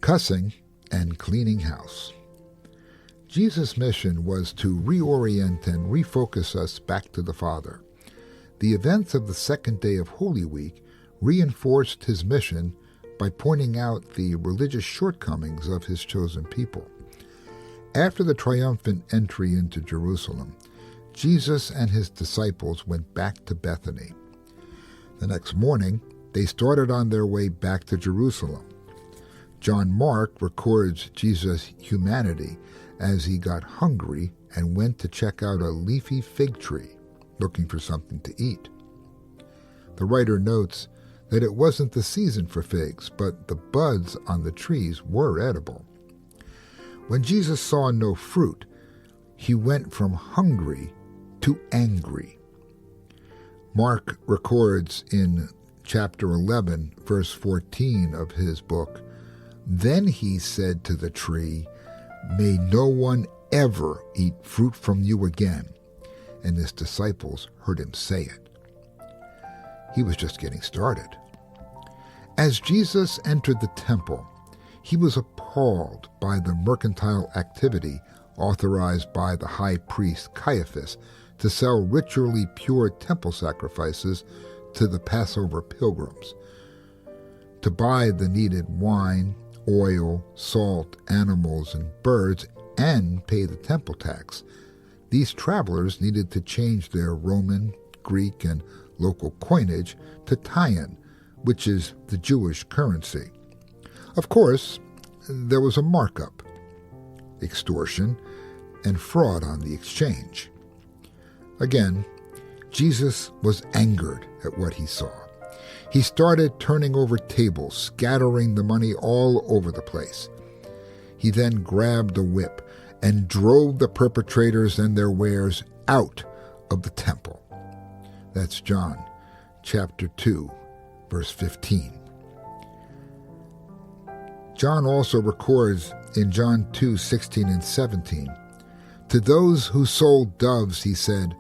Cussing and Cleaning House. Jesus' mission was to reorient and refocus us back to the Father. The events of the second day of Holy Week reinforced his mission by pointing out the religious shortcomings of his chosen people. After the triumphant entry into Jerusalem, Jesus and his disciples went back to Bethany. The next morning, they started on their way back to Jerusalem. John Mark records Jesus' humanity as he got hungry and went to check out a leafy fig tree, looking for something to eat. The writer notes that it wasn't the season for figs, but the buds on the trees were edible. When Jesus saw no fruit, he went from hungry to angry. Mark records in chapter 11, verse 14 of his book, "Then he said to the tree, 'May no one ever eat fruit from you again.' And his disciples heard him say it." He was just getting started. As Jesus entered the temple, he was appalled by the mercantile activity authorized by the high priest Caiaphas to sell ritually pure temple sacrifices to the Passover pilgrims. To buy the needed wine, oil, salt, animals, and birds, and pay the temple tax, these travelers needed to change their Roman, Greek, and local coinage to tayin, which is the Jewish currency. Of course, there was a markup, extortion, and fraud on the exchange. Again, Jesus was angered at what he saw. He started turning over tables, scattering the money all over the place. He then grabbed a whip and drove the perpetrators and their wares out of the temple. That's John chapter 2, verse 15. John also records in John 2, 16 and 17, "To those who sold doves, he said,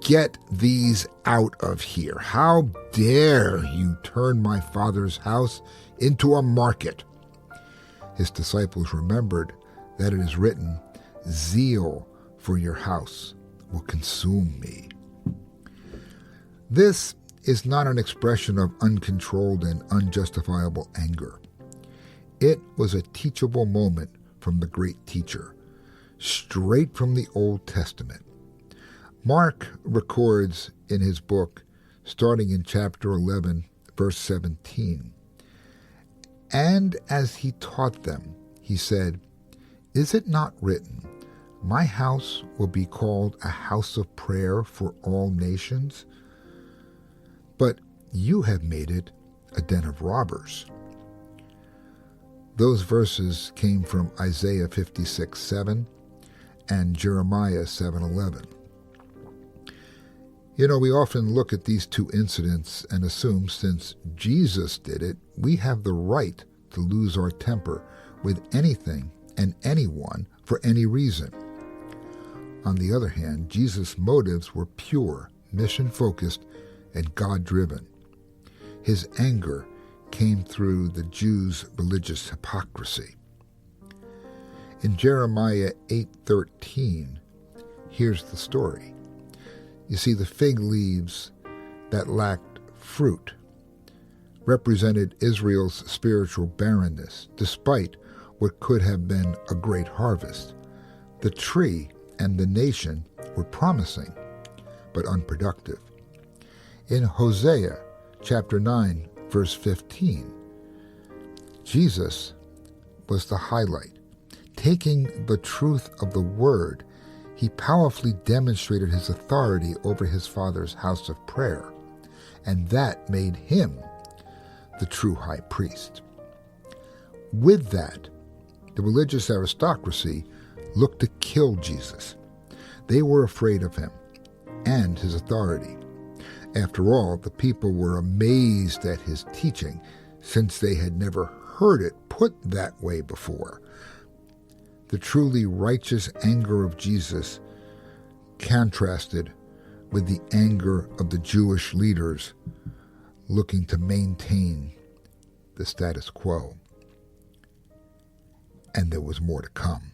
'Get these out of here. How dare you turn my Father's house into a market?' His disciples remembered that it is written, 'Zeal for your house will consume me.'" This is not an expression of uncontrolled and unjustifiable anger. It was a teachable moment from the great teacher, straight from the Old Testament. Mark records in his book, starting in chapter 11, verse 17, "And as he taught them, he said, 'Is it not written, my house will be called a house of prayer for all nations? But you have made it a den of robbers.'" Those verses came from Isaiah 56:7 and Jeremiah 7:11. You know, we often look at these two incidents and assume since Jesus did it, we have the right to lose our temper with anything and anyone for any reason. On the other hand, Jesus' motives were pure, mission-focused, and God-driven. His anger came through the Jews' religious hypocrisy. In Jeremiah 8:13, here's the story. You see, the fig leaves that lacked fruit represented Israel's spiritual barrenness, despite what could have been a great harvest. The tree and the nation were promising, but unproductive. In Hosea chapter 9, verse 15, Jesus was the highlight. Taking the truth of the word, he powerfully demonstrated his authority over his Father's house of prayer, and that made him the true high priest. With that, the religious aristocracy looked to kill Jesus. They were afraid of him and his authority. After all, the people were amazed at his teaching, since they had never heard it put that way before. The truly righteous anger of Jesus contrasted with the anger of the Jewish leaders looking to maintain the status quo. and there was more to come.